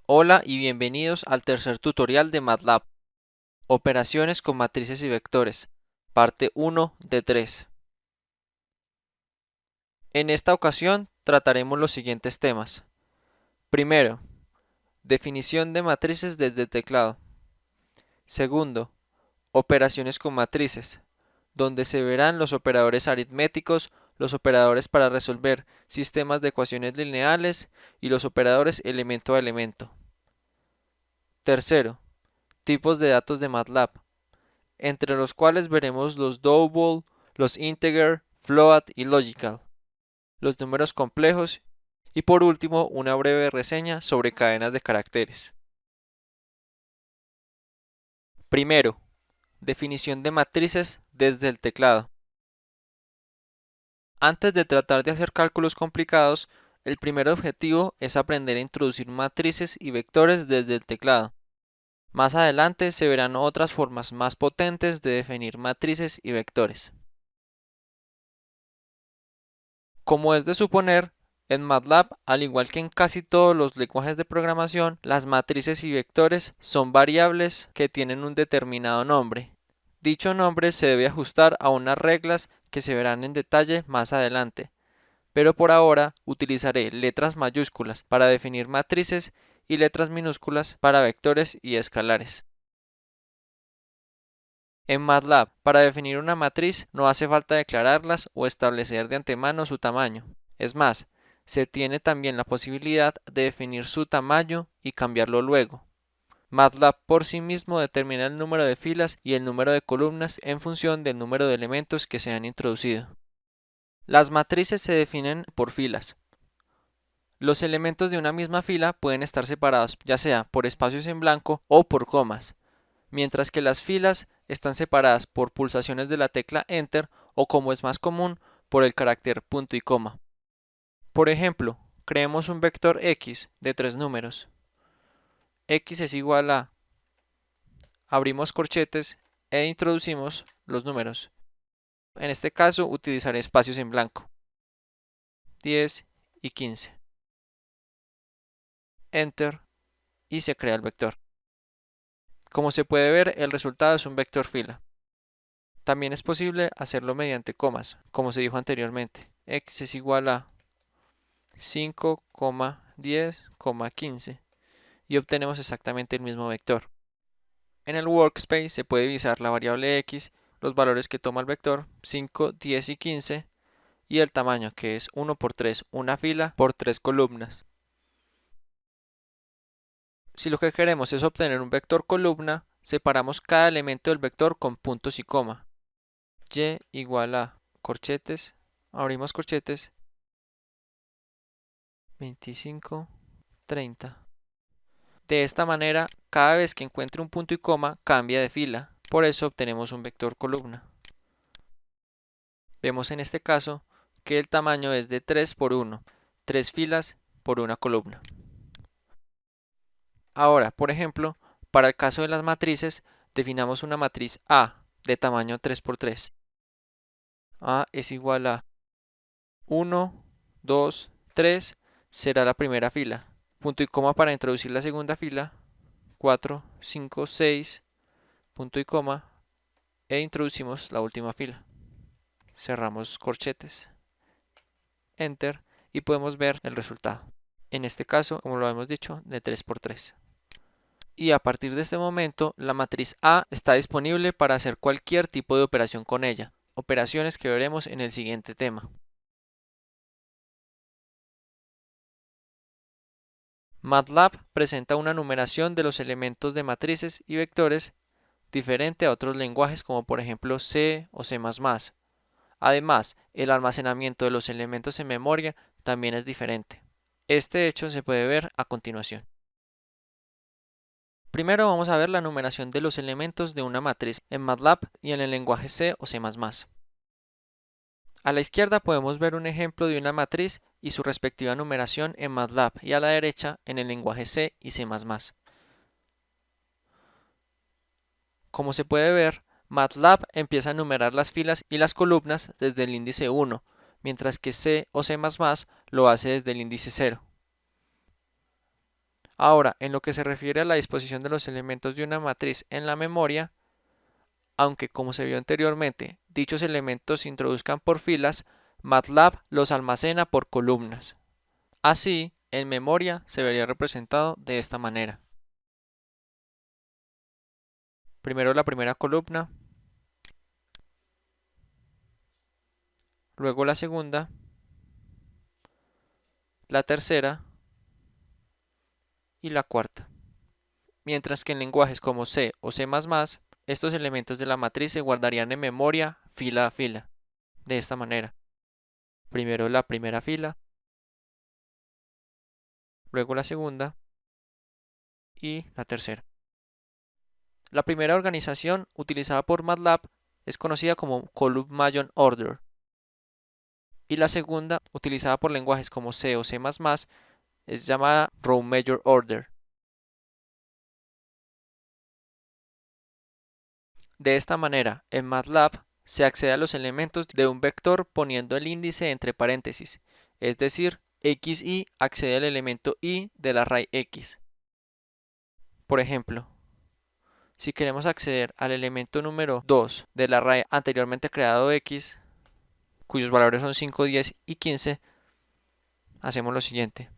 Hola y bienvenidos al tercer tutorial de MATLAB, Operaciones con matrices y vectores, parte 1 de 3. En esta ocasión trataremos los siguientes temas. Primero, definición de matrices desde el teclado. Segundo, operaciones con matrices, donde se verán los operadores aritméticos, los operadores para resolver sistemas de ecuaciones lineales y los operadores elemento a elemento. Tercero, tipos de datos de MATLAB, entre los cuales veremos los double, los integer, float y logical, los números complejos y por último una breve reseña sobre cadenas de caracteres. Primero, definición de matrices desde el teclado. Antes de tratar de hacer cálculos complicados, el primer objetivo es aprender a introducir matrices y vectores desde el teclado. Más adelante se verán otras formas más potentes de definir matrices y vectores. Como es de suponer, en MATLAB, al igual que en casi todos los lenguajes de programación, las matrices y vectores son variables que tienen un determinado nombre. Dicho nombre se debe ajustar a unas reglas que se verán en detalle más adelante, pero por ahora utilizaré letras mayúsculas para definir matrices y letras minúsculas para vectores y escalares. En MATLAB, para definir una matriz no hace falta declararlas o establecer de antemano su tamaño. Es más, se tiene también la posibilidad de definir su tamaño y cambiarlo luego. MATLAB por sí mismo determina el número de filas y el número de columnas en función del número de elementos que se han introducido. Las matrices se definen por filas. Los elementos de una misma fila pueden estar separados ya sea por espacios en blanco o por comas, mientras que las filas están separadas por pulsaciones de la tecla Enter o, como es más común, por el carácter punto y coma. Por ejemplo, creemos un vector x de 3 números. X es igual a, abrimos corchetes e introducimos los números. En este caso utilizaré espacios en blanco, 10 y 15. Enter y se crea el vector. Como se puede ver, el resultado es un vector fila. También es posible hacerlo mediante comas, como se dijo anteriormente. X es igual a 5, 10, 15 y obtenemos exactamente el mismo vector. En el workspace se puede divisar la variable x, los valores que toma el vector 5, 10 y 15 y el tamaño, que es 1 por 3, una fila por 3 columnas. Si lo que queremos es obtener un vector columna, separamos cada elemento del vector con puntos y coma. Y igual a corchetes, abrimos corchetes, 25, 30. De esta manera, cada vez que encuentre un punto y coma, cambia de fila. Por eso obtenemos un vector columna. Vemos en este caso que el tamaño es de 3 por 1, 3 filas por una columna. Ahora, por ejemplo, para el caso de las matrices, definamos una matriz A de tamaño 3 por 3. A es igual a 1, 2, 3, será la primera fila. Punto y coma para introducir la segunda fila, 4, 5, 6, punto y coma, e introducimos la última fila. Cerramos corchetes, Enter, y podemos ver el resultado. En este caso, como lo hemos dicho, de 3 por 3. Y a partir de este momento, la matriz A está disponible para hacer cualquier tipo de operación con ella, operaciones que veremos en el siguiente tema. MATLAB presenta una numeración de los elementos de matrices y vectores diferente a otros lenguajes como por ejemplo C o C++. Además, el almacenamiento de los elementos en memoria también es diferente. Este hecho se puede ver a continuación. Primero vamos a ver la numeración de los elementos de una matriz en MATLAB y en el lenguaje C o C++. A la izquierda podemos ver un ejemplo de una matriz y su respectiva numeración en MATLAB y a la derecha en el lenguaje C y C++. Como se puede ver, MATLAB empieza a numerar las filas y las columnas desde el índice 1, mientras que C o C++ lo hace desde el índice 0. Ahora, en lo que se refiere a la disposición de los elementos de una matriz en la memoria, aunque como se vio anteriormente, dichos elementos se introduzcan por filas, MATLAB los almacena por columnas. Así, en memoria se vería representado de esta manera. Primero la primera columna, luego la segunda, la tercera y la cuarta. Mientras que en lenguajes como C o C++, estos elementos de la matriz se guardarían en memoria fila a fila, de esta manera. Primero la primera fila, luego la segunda y la tercera. La primera organización utilizada por MATLAB es conocida como Column Major Order, y la segunda, utilizada por lenguajes como C o C++, es llamada Row Major Order. De esta manera, en MATLAB se accede a los elementos de un vector poniendo el índice entre paréntesis, es decir, xy accede al elemento y del array x. Por ejemplo, si queremos acceder al elemento número 2 del array anteriormente creado x, cuyos valores son 5, 10 y 15, hacemos lo siguiente.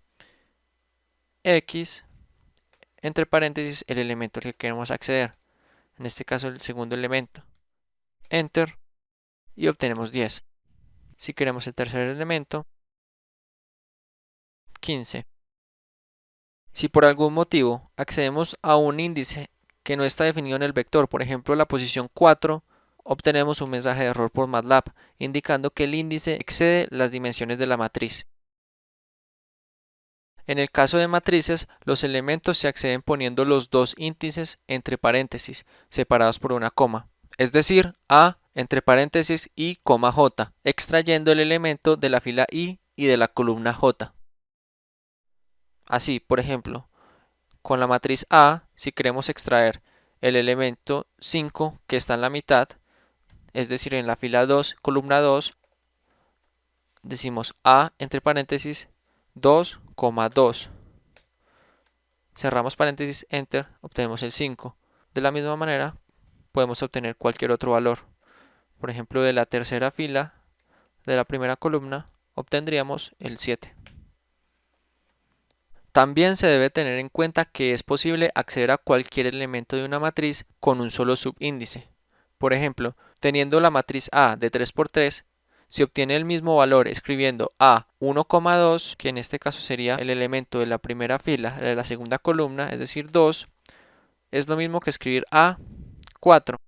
X, entre paréntesis, el elemento al que queremos acceder, en este caso el segundo elemento. Enter y obtenemos 10. Si queremos el tercer elemento, 15. Si por algún motivo accedemos a un índice que no está definido en el vector, por ejemplo la posición 4, obtenemos un mensaje de error por MATLAB, indicando que el índice excede las dimensiones de la matriz. En el caso de matrices, los elementos se acceden poniendo los dos índices entre paréntesis, separados por una coma, es decir, A entre paréntesis y coma J, extrayendo el elemento de la fila I y de la columna J. Así, por ejemplo, con la matriz A, si queremos extraer el elemento 5 que está en la mitad, es decir, en la fila 2, columna 2, decimos A entre paréntesis 2, 2. Cerramos paréntesis, enter, obtenemos el 5. De la misma manera, podemos obtener cualquier otro valor. Por ejemplo, de la tercera fila de la primera columna, obtendríamos el 7. También se debe tener en cuenta que es posible acceder a cualquier elemento de una matriz con un solo subíndice. Por ejemplo, teniendo la matriz A de 3 por 3, se obtiene el mismo valor escribiendo A 1,2, que en este caso sería el elemento de la primera fila de la segunda columna, es decir, 2, es lo mismo que escribir A 4.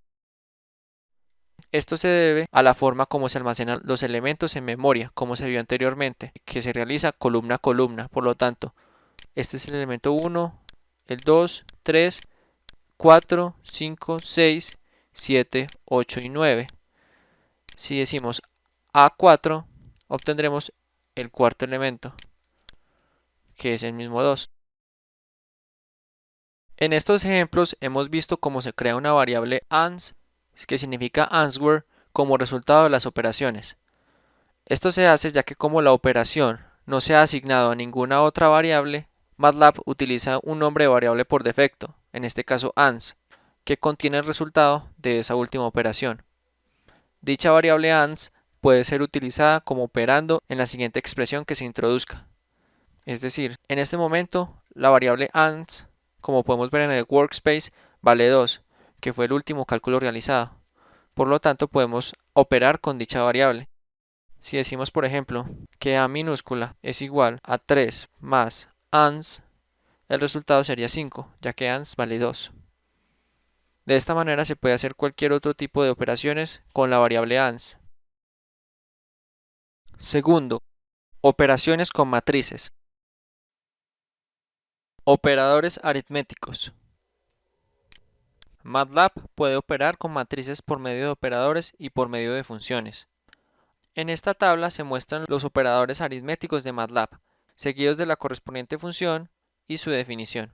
Esto se debe a la forma como se almacenan los elementos en memoria, como se vio anteriormente, que se realiza columna a columna. Por lo tanto, este es el elemento 1, el 2, 3, 4, 5, 6, 7, 8 y 9. Si decimos A4, obtendremos el cuarto elemento, que es el mismo 2. En estos ejemplos hemos visto cómo se crea una variable ans, que significa answer, como resultado de las operaciones. Esto se hace ya que como la operación no se ha asignado a ninguna otra variable, MATLAB utiliza un nombre de variable por defecto, en este caso ans, que contiene el resultado de esa última operación. Dicha variable ans puede ser utilizada como operando en la siguiente expresión que se introduzca. Es decir, en este momento la variable ans, como podemos ver en el workspace, vale 2, que fue el último cálculo realizado. Por lo tanto, podemos operar con dicha variable. Si decimos, por ejemplo, que A minúscula es igual a 3 más ans, el resultado sería 5, ya que ans vale 2. De esta manera se puede hacer cualquier otro tipo de operaciones con la variable ans. Segundo, operaciones con matrices. Operadores aritméticos. MATLAB puede operar con matrices por medio de operadores y por medio de funciones. En esta tabla se muestran los operadores aritméticos de MATLAB, seguidos de la correspondiente función y su definición.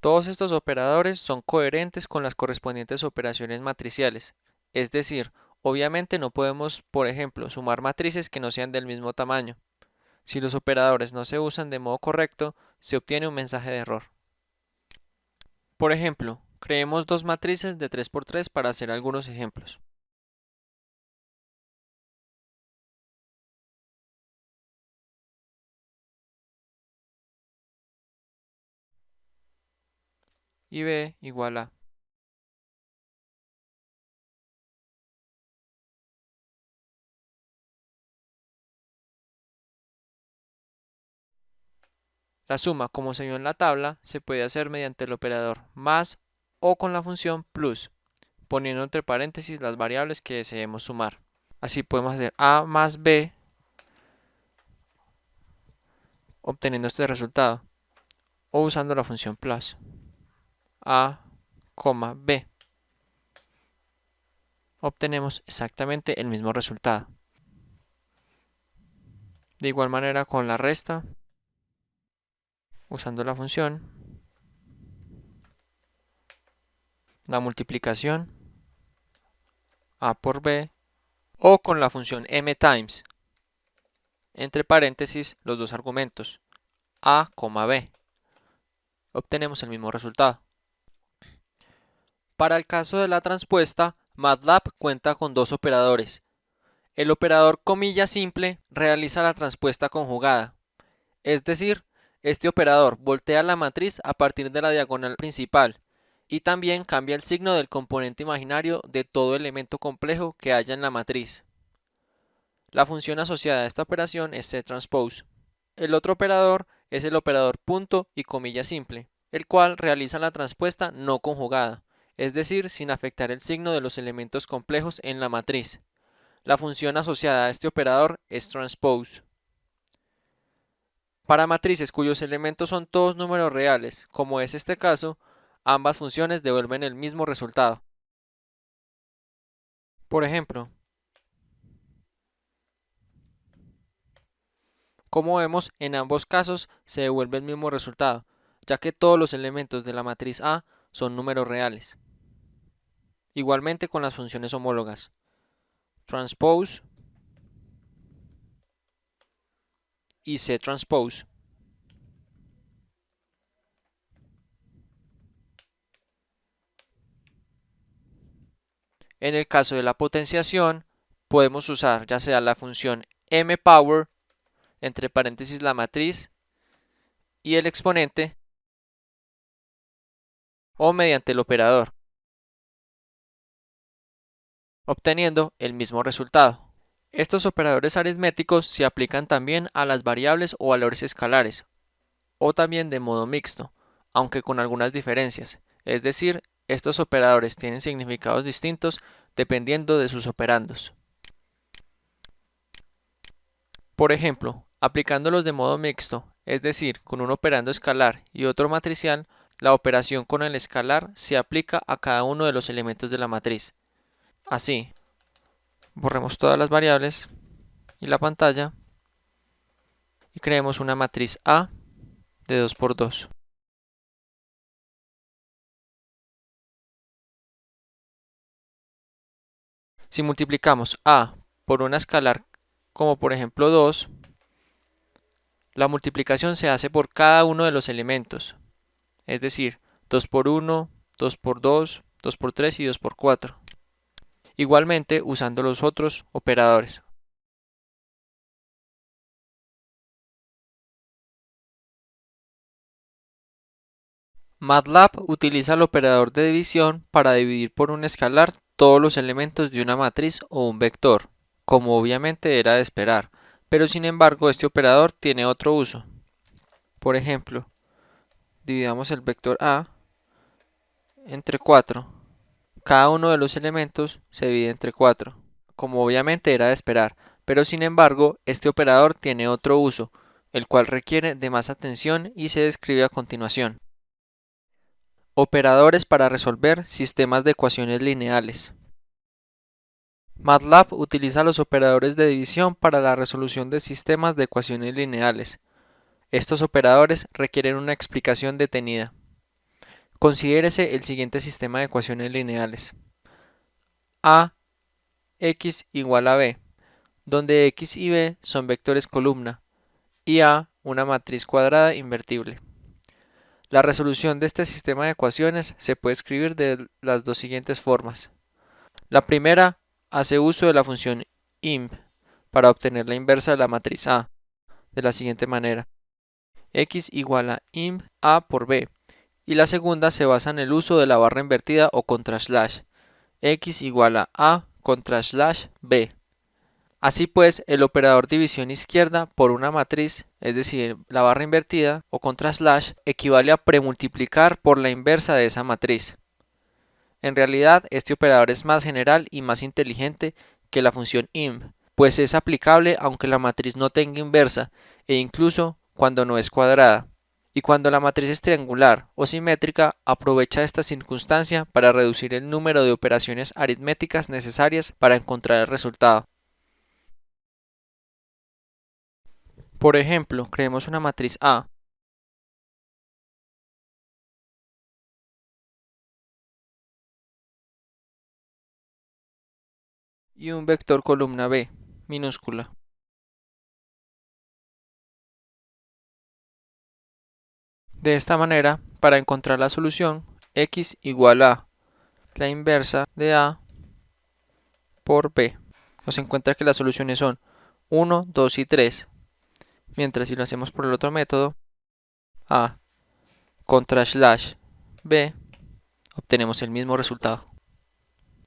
Todos estos operadores son coherentes con las correspondientes operaciones matriciales, es decir, Obviamente no podemos, por ejemplo, sumar matrices que no sean del mismo tamaño. Si los operadores no se usan de modo correcto, se obtiene un mensaje de error. Por ejemplo, creemos dos matrices de 3 por 3 para hacer algunos ejemplos. Y B igual a. La suma, como se vio en la tabla, se puede hacer mediante el operador más o con la función plus, poniendo entre paréntesis las variables que deseemos sumar. Así podemos hacer A más B obteniendo este resultado, o usando la función plus. A, B. Obtenemos exactamente el mismo resultado. De igual manera con la resta, usando la función, la multiplicación, A por B, o con la función m times, entre paréntesis los dos argumentos, A, B. Obtenemos el mismo resultado. Para el caso de la transpuesta, MATLAB cuenta con dos operadores. El operador comilla simple realiza la transpuesta conjugada, es decir, este operador voltea la matriz a partir de la diagonal principal y también cambia el signo del componente imaginario de todo elemento complejo que haya en la matriz. La función asociada a esta operación es cTranspose. El otro operador es el operador punto y comilla simple, el cual realiza la transpuesta no conjugada, es decir, sin afectar el signo de los elementos complejos en la matriz. La función asociada a este operador es transpose. Para matrices cuyos elementos son todos números reales, como es este caso, ambas funciones devuelven el mismo resultado. Por ejemplo, como vemos, en ambos casos se devuelve el mismo resultado, ya que todos los elementos de la matriz A son números reales. Igualmente con las funciones homólogas, transpose y cTranspose. En el caso de la potenciación, podemos usar ya sea la función mPower, entre paréntesis la matriz, y el exponente, o mediante el operador, obteniendo el mismo resultado. Estos operadores aritméticos se aplican también a las variables o valores escalares, o también de modo mixto, aunque con algunas diferencias, es decir, estos operadores tienen significados distintos dependiendo de sus operandos. Por ejemplo, aplicándolos de modo mixto, es decir, con un operando escalar y otro matricial, la operación con el escalar se aplica a cada uno de los elementos de la matriz. Así, borremos todas las variables y la pantalla y creemos una matriz A de 2 por 2. Si multiplicamos A por una escalar como por ejemplo 2, la multiplicación se hace por cada uno de los elementos, es decir, 2 por 1, 2 por 2, 2 por 3 y 2 por 4. Igualmente usando los otros operadores. MATLAB utiliza el operador de división para dividir por un escalar todos los elementos de una matriz o un vector, como obviamente era de esperar, pero sin embargo este operador tiene otro uso. Por ejemplo, dividamos el vector A entre 4. Cada uno de los elementos se divide entre 4, como obviamente era de esperar, pero sin embargo este operador tiene otro uso, el cual requiere de más atención y se describe a continuación. Operadores para resolver sistemas de ecuaciones lineales. MATLAB utiliza los operadores de división para la resolución de sistemas de ecuaciones lineales. Estos operadores requieren una explicación detenida. Considérese el siguiente sistema de ecuaciones lineales. A X igual a B, donde X y B son vectores columna y A una matriz cuadrada invertible. La resolución de este sistema de ecuaciones se puede escribir de las dos siguientes formas. La primera hace uso de la función imp para obtener la inversa de la matriz A, de la siguiente manera: X igual a imp A por B, y la segunda se basa en el uso de la barra invertida o contra slash, X igual a contra slash B. Así pues, el operador división izquierda por una matriz, es decir, la barra invertida o contra slash, equivale a premultiplicar por la inversa de esa matriz. En realidad, este operador es más general y más inteligente que la función imp, pues es aplicable aunque la matriz no tenga inversa e incluso cuando no es cuadrada. Y cuando la matriz es triangular o simétrica, aprovecha esta circunstancia para reducir el número de operaciones aritméticas necesarias para encontrar el resultado. Por ejemplo, creemos una matriz A y un vector columna B, minúscula. De esta manera, para encontrar la solución, X igual a la inversa de A por B. Nos encuentra que las soluciones son 1, 2 y 3, mientras si lo hacemos por el otro método, A contra slash B, obtenemos el mismo resultado.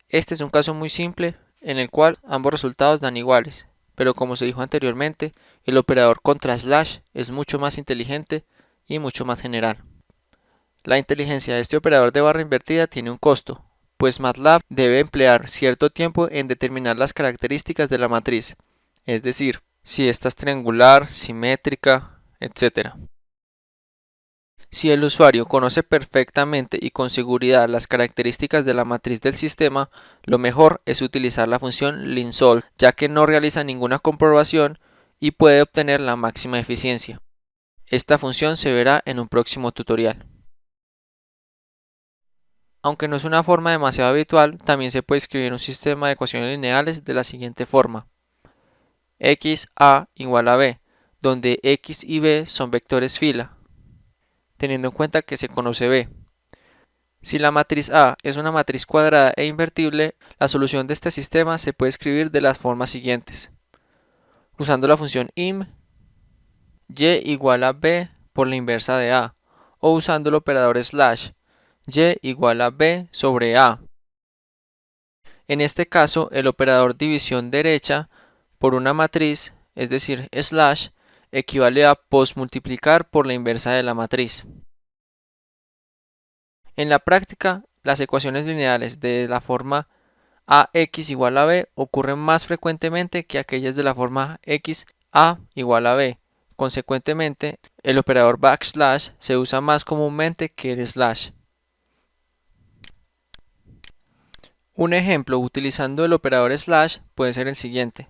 Este es un caso muy simple en el cual ambos resultados dan iguales, pero como se dijo anteriormente, el operador contra slash es mucho más inteligente y mucho más general. La inteligencia de este operador de barra invertida tiene un costo, pues MATLAB debe emplear cierto tiempo en determinar las características de la matriz, es decir, si esta es triangular, simétrica, etc. Si el usuario conoce perfectamente y con seguridad las características de la matriz del sistema, lo mejor es utilizar la función linsolve, ya que no realiza ninguna comprobación y puede obtener la máxima eficiencia. Esta función se verá en un próximo tutorial. Aunque no es una forma demasiado habitual, también se puede escribir un sistema de ecuaciones lineales de la siguiente forma: x a igual a b, donde x y b son vectores fila, teniendo en cuenta que se conoce b. Si la matriz A es una matriz cuadrada e invertible, la solución de este sistema se puede escribir de las formas siguientes: usando la función imp, y igual a b por la inversa de A, o usando el operador slash, y igual a b sobre A. En este caso, el operador división derecha por una matriz, es decir, slash, equivale a postmultiplicar por la inversa de la matriz. En la práctica, las ecuaciones lineales de la forma ax igual a b ocurren más frecuentemente que aquellas de la forma x a igual a b. Consecuentemente, el operador backslash se usa más comúnmente que el slash. Un ejemplo utilizando el operador slash puede ser el siguiente: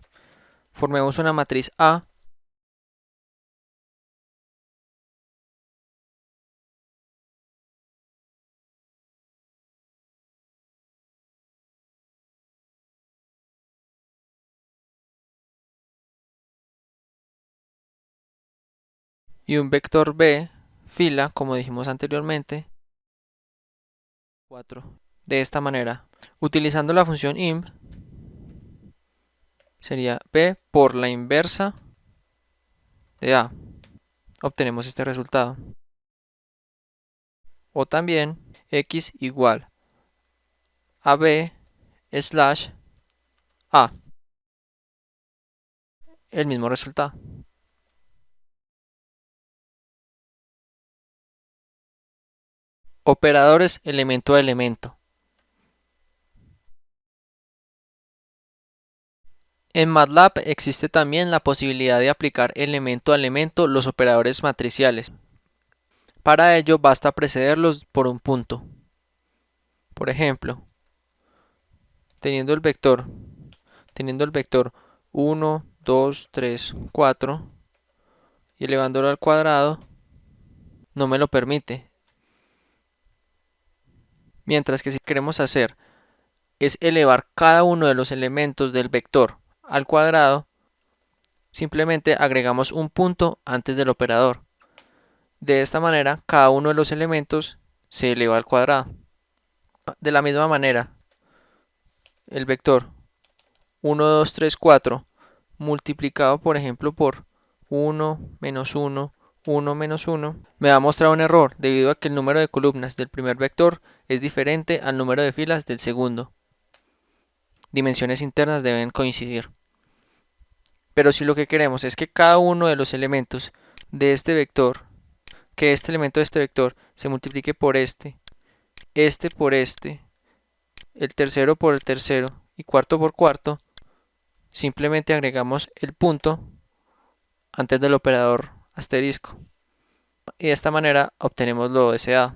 formemos una matriz A y un vector B, fila, como dijimos anteriormente, 4. De esta manera, utilizando la función imp, sería B por la inversa de A. Obtenemos este resultado. O también x igual a B slash A. El mismo resultado. Operadores elemento a elemento. En MATLAB existe también la posibilidad de aplicar elemento a elemento los operadores matriciales. Para ello basta precederlos por un punto. Por ejemplo, teniendo el vector 1, 2, 3, 4 y elevándolo al cuadrado, no me lo permite. Mientras que si queremos hacer es elevar cada uno de los elementos del vector al cuadrado, simplemente agregamos un punto antes del operador. De esta manera, cada uno de los elementos se eleva al cuadrado. De la misma manera, el vector 1, 2, 3, 4 multiplicado por ejemplo por 1, menos 1, 1, menos 1, me va a mostrar un error debido a que el número de columnas del primer vector es diferente al número de filas del segundo. Dimensiones internas deben coincidir. Pero si lo que queremos es que cada uno de los elementos de este vector, que este elemento de este vector se multiplique por este por este, el tercero por el tercero y cuarto por cuarto, simplemente agregamos el punto antes del operador asterisco. Y de esta manera obtenemos lo deseado.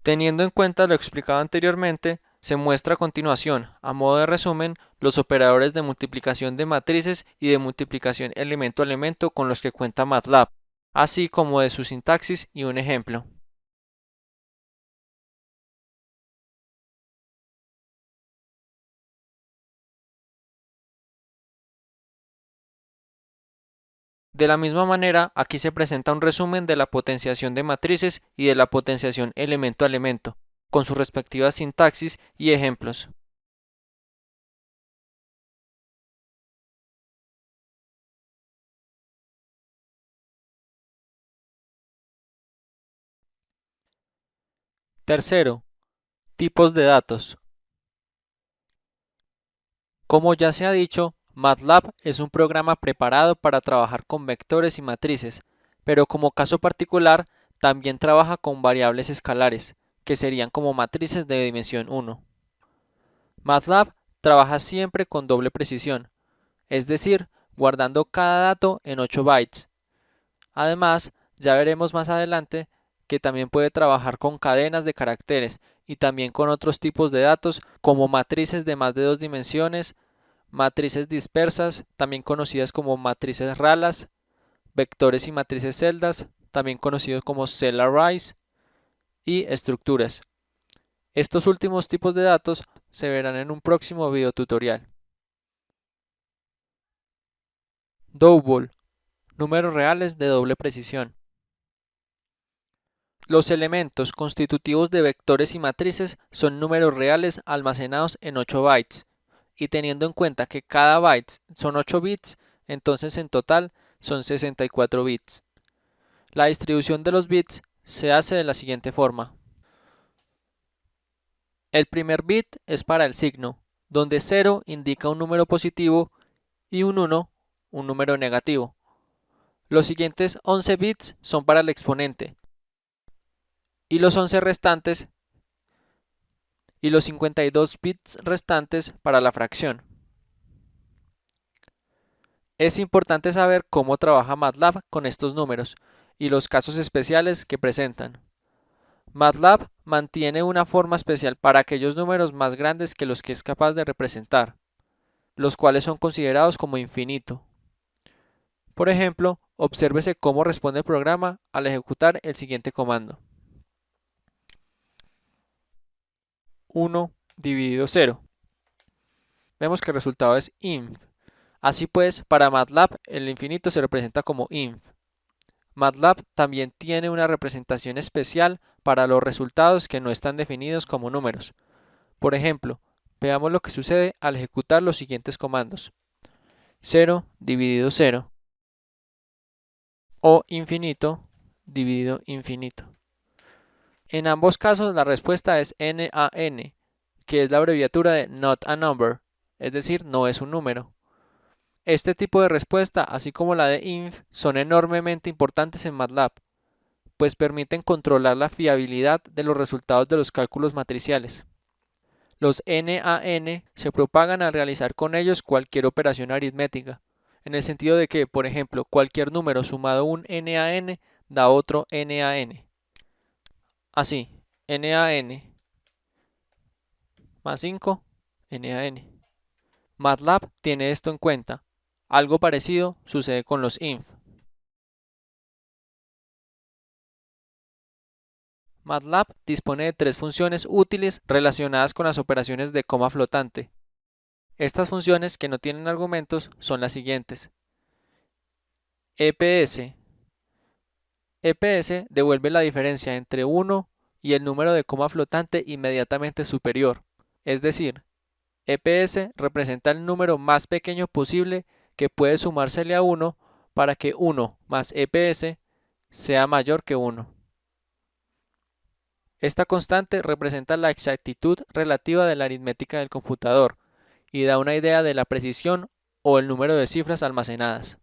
Teniendo en cuenta lo explicado anteriormente, se muestra a continuación, a modo de resumen, los operadores de multiplicación de matrices y de multiplicación elemento a elemento con los que cuenta MATLAB, así como de su sintaxis y un ejemplo. De la misma manera, aquí se presenta un resumen de la potenciación de matrices y de la potenciación elemento a elemento, con sus respectivas sintaxis y ejemplos. Tercero, tipos de datos. Como ya se ha dicho, MATLAB es un programa preparado para trabajar con vectores y matrices, pero como caso particular también trabaja con variables escalares, que serían como matrices de dimensión 1. MATLAB trabaja siempre con doble precisión, es decir, guardando cada dato en 8 bytes. Además, ya veremos más adelante que también puede trabajar con cadenas de caracteres y también con otros tipos de datos como matrices de más de 2 dimensiones, matrices dispersas, también conocidas como matrices ralas, vectores y matrices celdas, también conocidos como cell arrays, y estructuras. Estos últimos tipos de datos se verán en un próximo video tutorial. Double, números reales de doble precisión. Los elementos constitutivos de vectores y matrices son números reales almacenados en 8 bytes, y teniendo en cuenta que cada byte son 8 bits, entonces en total son 64 bits. La distribución de los bits se hace de la siguiente forma. El primer bit es para el signo, donde 0 indica un número positivo y un 1 un número negativo. Los siguientes 11 bits son para el exponente, y los 11 restantes y los 52 bits restantes para la fracción. Es importante saber cómo trabaja MATLAB con estos números y los casos especiales que presentan. MATLAB mantiene una forma especial para aquellos números más grandes que los que es capaz de representar, los cuales son considerados como infinito. Por ejemplo, obsérvese cómo responde el programa al ejecutar el siguiente comando. 1 dividido 0. Vemos que el resultado es inf. Así pues, para MATLAB el infinito se representa como inf. MATLAB también tiene una representación especial para los resultados que no están definidos como números. Por ejemplo, veamos lo que sucede al ejecutar los siguientes comandos. 0 dividido 0 o infinito dividido infinito. En ambos casos la respuesta es NaN, que es la abreviatura de Not a Number, es decir, no es un número. Este tipo de respuesta, así como la de inf, son enormemente importantes en MATLAB, pues permiten controlar la fiabilidad de los resultados de los cálculos matriciales. Los NaN se propagan al realizar con ellos cualquier operación aritmética, en el sentido de que, por ejemplo, cualquier número sumado a un NaN da otro NaN. Así, NaN más 5, NaN. MATLAB tiene esto en cuenta. Algo parecido sucede con los inf. MATLAB dispone de tres funciones útiles relacionadas con las operaciones de coma flotante. Estas funciones que no tienen argumentos son las siguientes. EPS. EPS devuelve la diferencia entre 1 y el número de coma flotante inmediatamente superior. Es decir, EPS representa el número más pequeño posible que puede sumársele a 1 para que 1 más EPS sea mayor que 1. Esta constante representa la exactitud relativa de la aritmética del computador y da una idea de la precisión o el número de cifras almacenadas.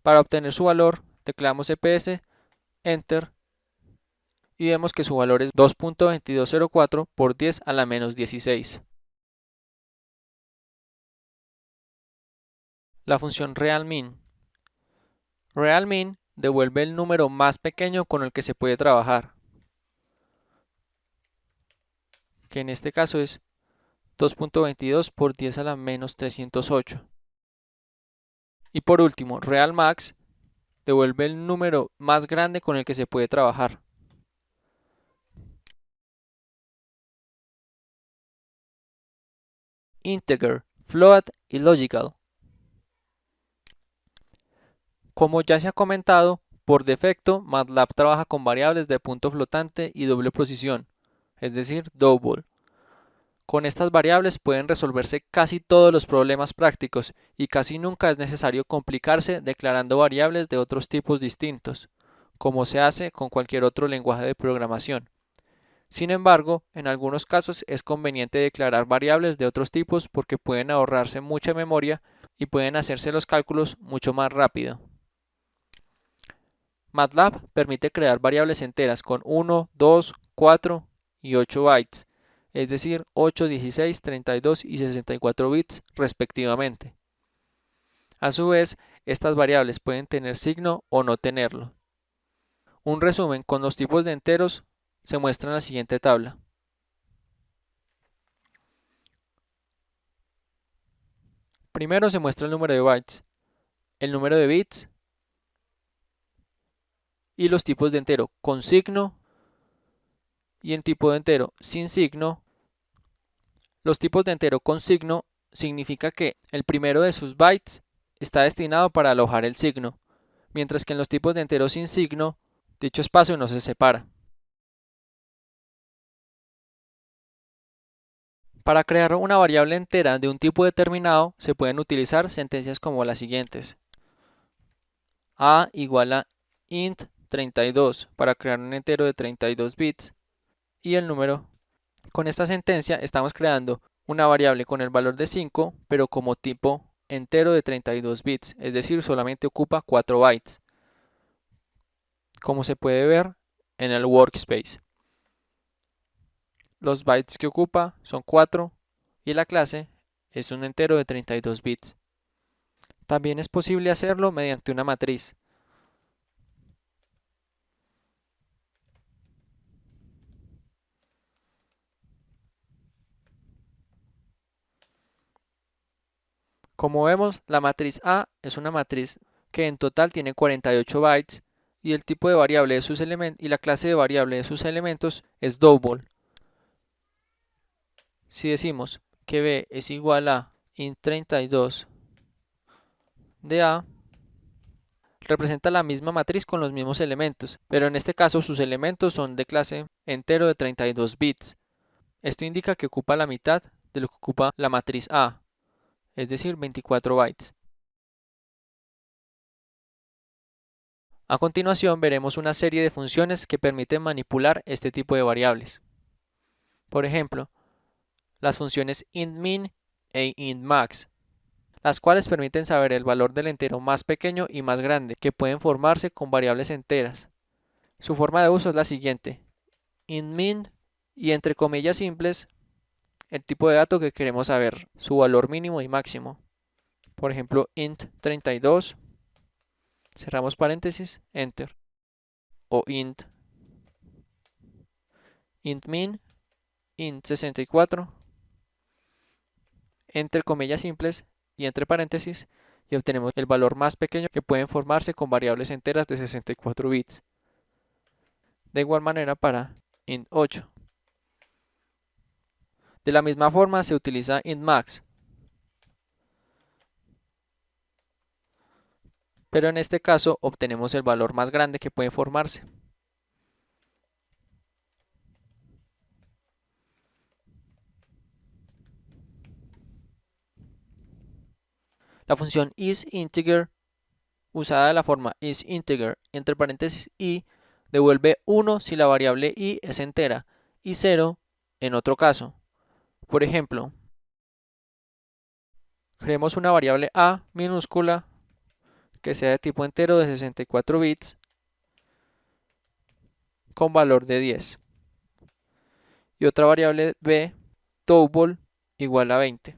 Para obtener su valor, tecleamos EPS, Enter, y vemos que su valor es 2.2204 por 10 a la menos 16. La función realmin. Realmin devuelve el número más pequeño con el que se puede trabajar, que en este caso es 2.22 por 10 a la menos 308. Y por último, realmax devuelve el número más grande con el que se puede trabajar. Integer, float y logical. Como ya se ha comentado, por defecto MATLAB trabaja con variables de punto flotante y doble posición, es decir, double. Con estas variables pueden resolverse casi todos los problemas prácticos y casi nunca es necesario complicarse declarando variables de otros tipos distintos, como se hace con cualquier otro lenguaje de programación. Sin embargo, en algunos casos es conveniente declarar variables de otros tipos porque pueden ahorrarse mucha memoria y pueden hacerse los cálculos mucho más rápido. MATLAB permite crear variables enteras con 1, 2, 4 y 8 bytes, es decir, 8, 16, 32 y 64 bits respectivamente. A su vez, estas variables pueden tener signo o no tenerlo. Un resumen con los tipos de enteros se muestra en la siguiente tabla. Primero se muestra el número de bytes, el número de bits y los tipos de entero con signo y en tipo de entero sin signo. Los tipos de entero con signo significa que el primero de sus bytes está destinado para alojar el signo, mientras que en los tipos de entero sin signo, dicho espacio no se separa. Para crear una variable entera de un tipo determinado se pueden utilizar sentencias como las siguientes. A igual a int 32 para crear un entero de 32 bits y el número. Con esta sentencia estamos creando una variable con el valor de 5, pero como tipo entero de 32 bits, es decir, solamente ocupa 4 bytes, como se puede ver en el workspace. Los bytes que ocupa son 4 y la clase es un entero de 32 bits. También es posible hacerlo mediante una matriz. Como vemos, la matriz A es una matriz que en total tiene 48 bytes y el tipo de variable de sus elementos y la clase de variable de sus elementos es double. Si decimos que B es igual a int32 de A, representa la misma matriz con los mismos elementos, pero en este caso sus elementos son de clase entero de 32 bits. Esto indica que ocupa la mitad de lo que ocupa la matriz A, es decir, 24 bytes. A continuación veremos una serie de funciones que permiten manipular este tipo de variables. Por ejemplo, las funciones intmin e intmax, las cuales permiten saber el valor del entero más pequeño y más grande que pueden formarse con variables enteras. Su forma de uso es la siguiente: intmin y entre comillas simples el tipo de dato que queremos saber, su valor mínimo y máximo. Por ejemplo, int32, cerramos paréntesis, enter. O intmin, int64, entre comillas simples y entre paréntesis, y obtenemos el valor más pequeño que pueden formarse con variables enteras de 64 bits. De igual manera para int 8. De la misma forma se utiliza int max, pero en este caso obtenemos el valor más grande que puede formarse. La función isInteger, usada de la forma isInteger entre paréntesis i, devuelve 1 si la variable i es entera y 0 en otro caso. Por ejemplo, creemos una variable a minúscula que sea de tipo entero de 64 bits con valor de 10 y otra variable b double igual a 20.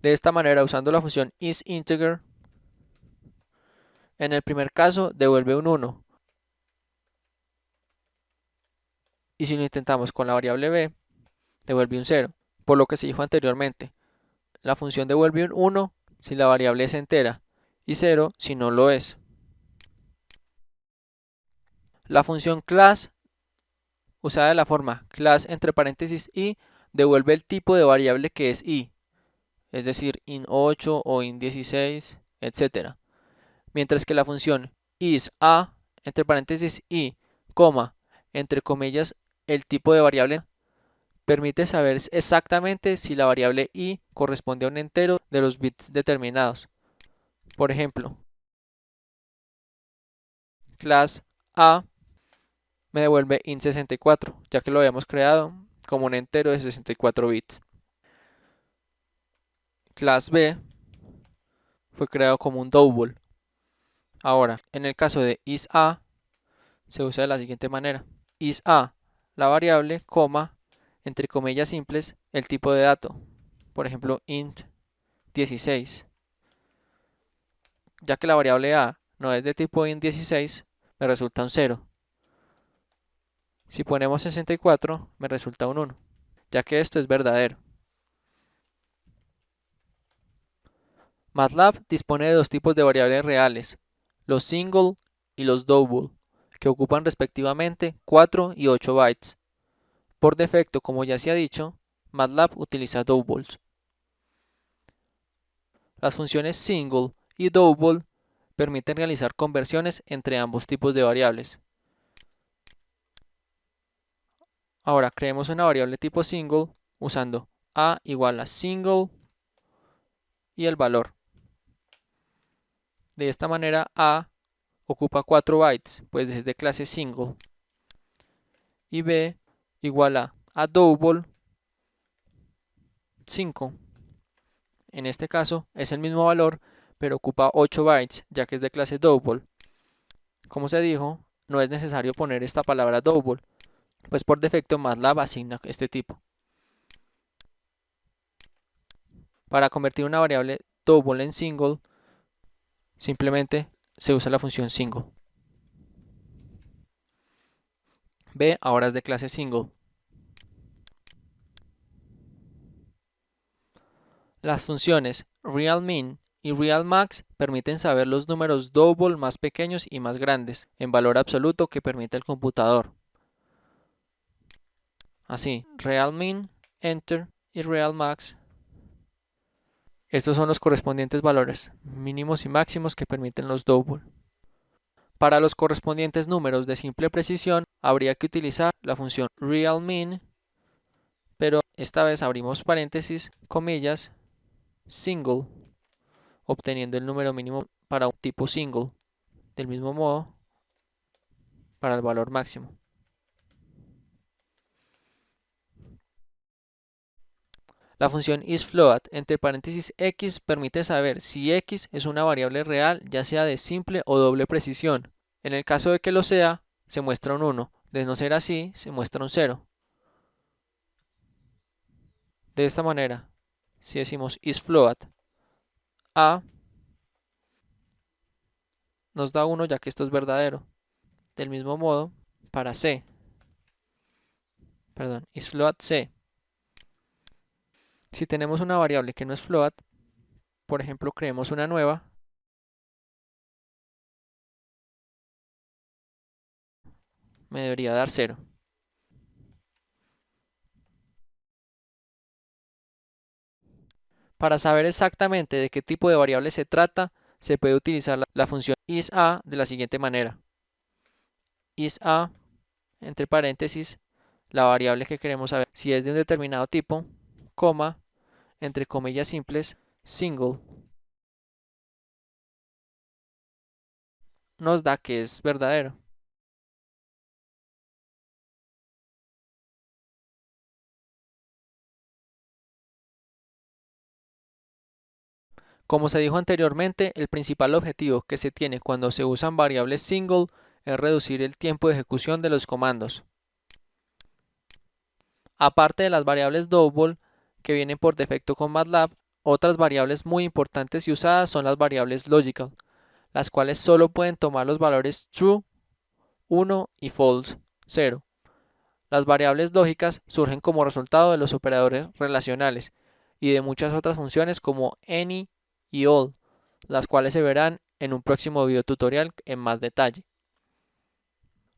De esta manera, usando la función isInteger, en el primer caso devuelve un 1 y si lo intentamos con la variable b, devuelve un 0, por lo que se dijo anteriormente. La función devuelve un 1 si la variable es entera y 0 si no lo es. La función class, usada de la forma class entre paréntesis i, devuelve el tipo de variable que es i, es decir, int8 o int16, etc. Mientras que la función isA entre paréntesis i, entre comillas, el tipo de variable permite saber exactamente si la variable i corresponde a un entero de los bits determinados. Por ejemplo, class A me devuelve int64, ya que lo habíamos creado como un entero de 64 bits. Class B fue creado como un double. Ahora, en el caso de isA, se usa de la siguiente manera. IsA, la variable, entre comillas simples, el tipo de dato. Por ejemplo, int 16. Ya que la variable a no es de tipo int16, me resulta un 0. Si ponemos 64, me resulta un 1, ya que esto es verdadero. MATLAB dispone de dos tipos de variables reales, los single y los double, que ocupan respectivamente 4 y 8 bytes. Por defecto, como ya se ha dicho, MATLAB utiliza doubles. Las funciones single y double permiten realizar conversiones entre ambos tipos de variables. Ahora creemos una variable tipo single usando a igual a single y el valor. De esta manera a ocupa 4 bytes, pues es de clase single, y b igual a double 5. En este caso es el mismo valor, pero ocupa 8 bytes, ya que es de clase double. Como se dijo, no es necesario poner esta palabra double, pues por defecto MATLAB asigna este tipo. Para convertir una variable double en single, simplemente se usa la función single. B ahora es de clase single. Las funciones realMin y realMax permiten saber los números double más pequeños y más grandes en valor absoluto que permite el computador. Así, realMin, enter y realMax. Estos son los correspondientes valores mínimos y máximos que permiten los double. Para los correspondientes números de simple precisión, habría que utilizar la función realMin, pero esta vez abrimos paréntesis, comillas, single, obteniendo el número mínimo para un tipo single. Del mismo modo, para el valor máximo. La función isFloat entre paréntesis x permite saber si x es una variable real, ya sea de simple o doble precisión. En el caso de que lo sea, se muestra un 1. De no ser así, se muestra un 0. De esta manera, si decimos isFloat a, nos da 1 ya que esto es verdadero. Del mismo modo, para isFloat c. Si tenemos una variable que no es float, por ejemplo, creemos una nueva, me debería dar 0. Para saber exactamente de qué tipo de variable se trata, se puede utilizar la función isA de la siguiente manera. IsA, entre paréntesis, la variable que queremos saber si es de un determinado tipo, coma, entre comillas simples, single, nos da que es verdadero. Como se dijo anteriormente, el principal objetivo que se tiene cuando se usan variables single es reducir el tiempo de ejecución de los comandos. Aparte de las variables double que vienen por defecto con MATLAB, otras variables muy importantes y usadas son las variables logical, las cuales solo pueden tomar los valores true, 1 y false, 0. Las variables lógicas surgen como resultado de los operadores relacionales y de muchas otras funciones como any y all, las cuales se verán en un próximo video tutorial en más detalle.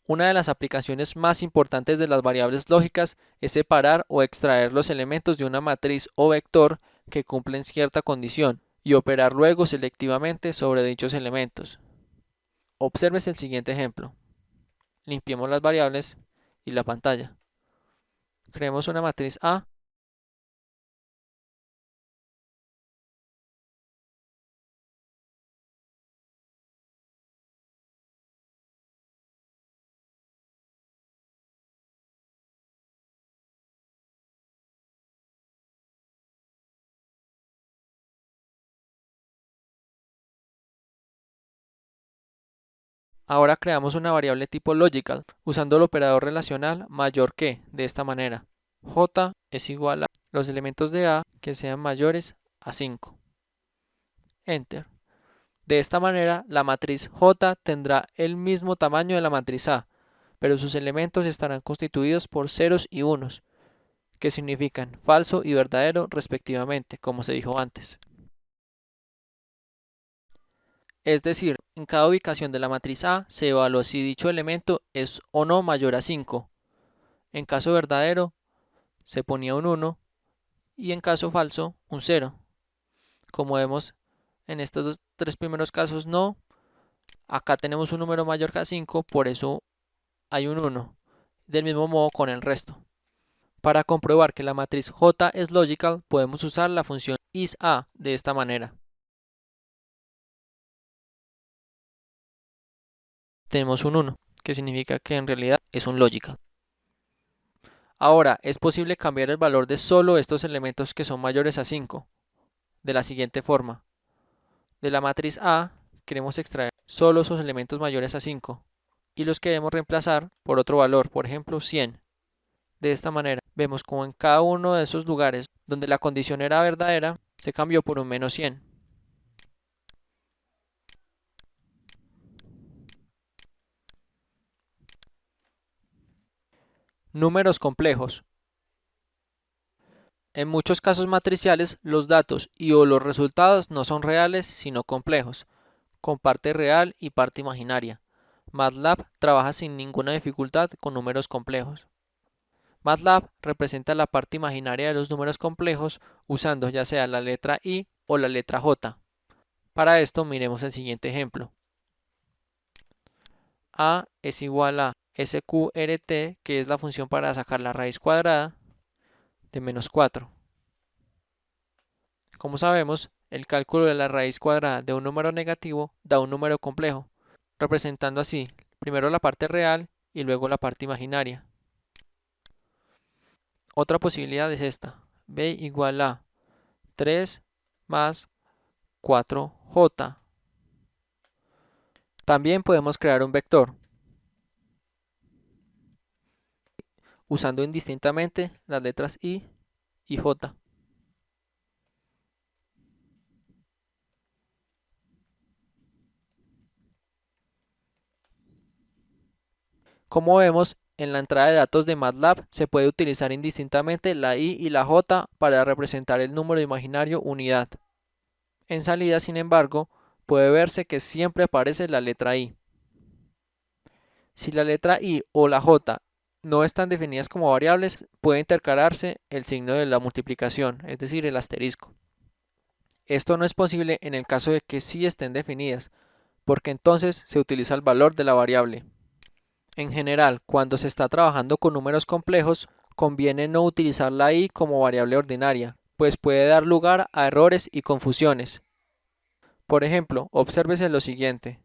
Una de las aplicaciones más importantes de las variables lógicas es separar o extraer los elementos de una matriz o vector que cumplen cierta condición y operar luego selectivamente sobre dichos elementos. Observes el siguiente ejemplo. Limpiemos las variables y la pantalla. Creemos una matriz A. Ahora creamos una variable tipo logical usando el operador relacional mayor que, de esta manera. J es igual a los elementos de A que sean mayores a 5. Enter. De esta manera, la matriz J tendrá el mismo tamaño de la matriz A, pero sus elementos estarán constituidos por ceros y unos, que significan falso y verdadero respectivamente, como se dijo antes. Es decir, en cada ubicación de la matriz A se evalúa si dicho elemento es o no mayor a 5. En caso verdadero, se ponía un 1 y en caso falso, un 0. Como vemos en estos tres primeros casos no, acá tenemos un número mayor que a 5, por eso hay un 1. Del mismo modo con el resto. Para comprobar que la matriz J es logical, podemos usar la función isA de esta manera. Tenemos un 1, que significa que en realidad es un logical. Ahora, es posible cambiar el valor de solo estos elementos que son mayores a 5, de la siguiente forma. De la matriz A, queremos extraer solo esos elementos mayores a 5, y los queremos reemplazar por otro valor, por ejemplo 100. De esta manera, vemos como en cada uno de esos lugares donde la condición era verdadera, se cambió por un menos 100. Números complejos. En muchos casos matriciales, los datos y o los resultados no son reales, sino complejos, con parte real y parte imaginaria. MATLAB trabaja sin ninguna dificultad con números complejos. MATLAB representa la parte imaginaria de los números complejos usando ya sea la letra I o la letra J. Para esto miremos el siguiente ejemplo. A es igual a SQRT, que es la función para sacar la raíz cuadrada de menos 4. Como sabemos, el cálculo de la raíz cuadrada de un número negativo da un número complejo, representando así primero la parte real y luego la parte imaginaria. Otra posibilidad es esta, b igual a 3 más 4j. También podemos crear un vector, usando indistintamente las letras i y j. Como vemos, en la entrada de datos de MATLAB se puede utilizar indistintamente la i y la j para representar el número imaginario unidad. En salida, sin embargo, puede verse que siempre aparece la letra i. Si la letra I o la J no están definidas como variables, puede intercalarse el signo de la multiplicación, es decir, el asterisco. Esto no es posible en el caso de que sí estén definidas, porque entonces se utiliza el valor de la variable. En general, cuando se está trabajando con números complejos, conviene no utilizar la I como variable ordinaria, pues puede dar lugar a errores y confusiones. Por ejemplo, obsérvese lo siguiente.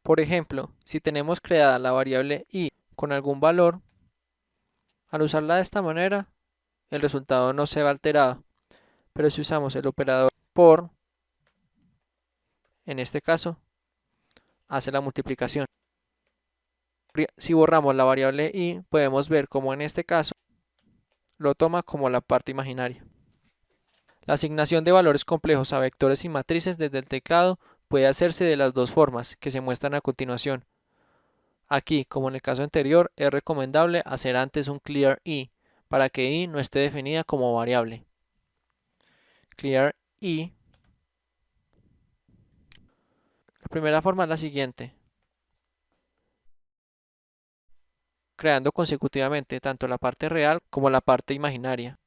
Por ejemplo, si tenemos creada la variable I con algún valor, al usarla de esta manera, el resultado no se va alterado. Pero si usamos el operador por, en este caso, hace la multiplicación. Si borramos la variable I, podemos ver cómo en este caso lo toma como la parte imaginaria. La asignación de valores complejos a vectores y matrices desde el teclado puede hacerse de las dos formas que se muestran a continuación. Aquí, como en el caso anterior, es recomendable hacer antes un clear I para que I no esté definida como variable. Clear I. La primera forma es la siguiente. Creando consecutivamente tanto la parte real como la parte imaginaria.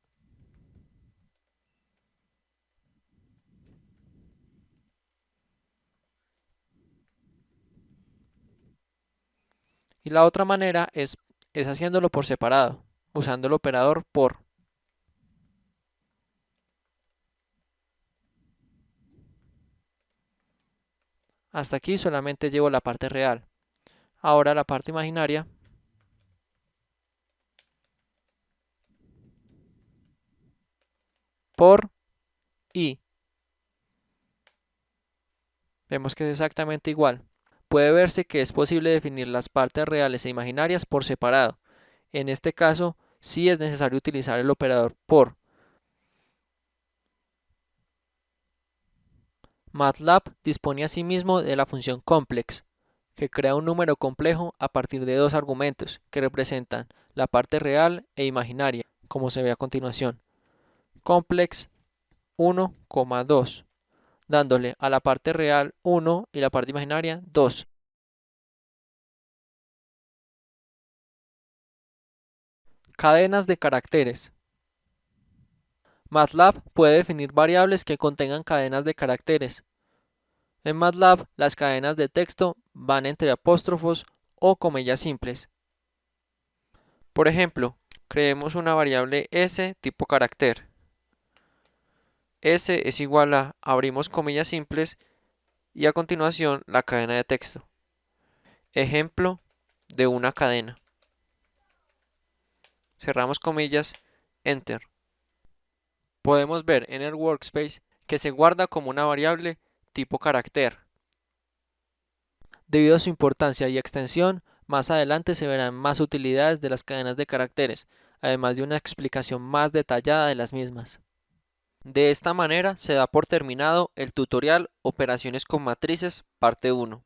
Y la otra manera es haciéndolo por separado, usando el operador por. Hasta aquí solamente llevo la parte real. Ahora la parte imaginaria. Por I. Vemos que es exactamente igual. Puede verse que es posible definir las partes reales e imaginarias por separado. En este caso, sí es necesario utilizar el operador por. MATLAB dispone asimismo de la función complex, que crea un número complejo a partir de dos argumentos que representan la parte real e imaginaria, como se ve a continuación. Complex 1, 2, dándole a la parte real 1 y la parte imaginaria 2. Cadenas de caracteres. MATLAB puede definir variables que contengan cadenas de caracteres. En MATLAB, las cadenas de texto van entre apóstrofos o comillas simples. Por ejemplo, creemos una variable s tipo carácter. S es igual a, abrimos comillas simples y a continuación la cadena de texto. Ejemplo de una cadena. Cerramos comillas, enter. Podemos ver en el workspace que se guarda como una variable tipo carácter. Debido a su importancia y extensión, más adelante se verán más utilidades de las cadenas de caracteres, además de una explicación más detallada de las mismas. De esta manera se da por terminado el tutorial Operaciones con matrices, parte 1.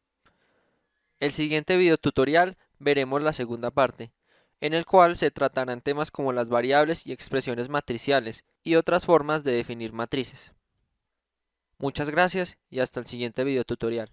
El siguiente video tutorial veremos la segunda parte, en el cual se tratarán temas como las variables y expresiones matriciales y otras formas de definir matrices. Muchas gracias y hasta el siguiente video tutorial.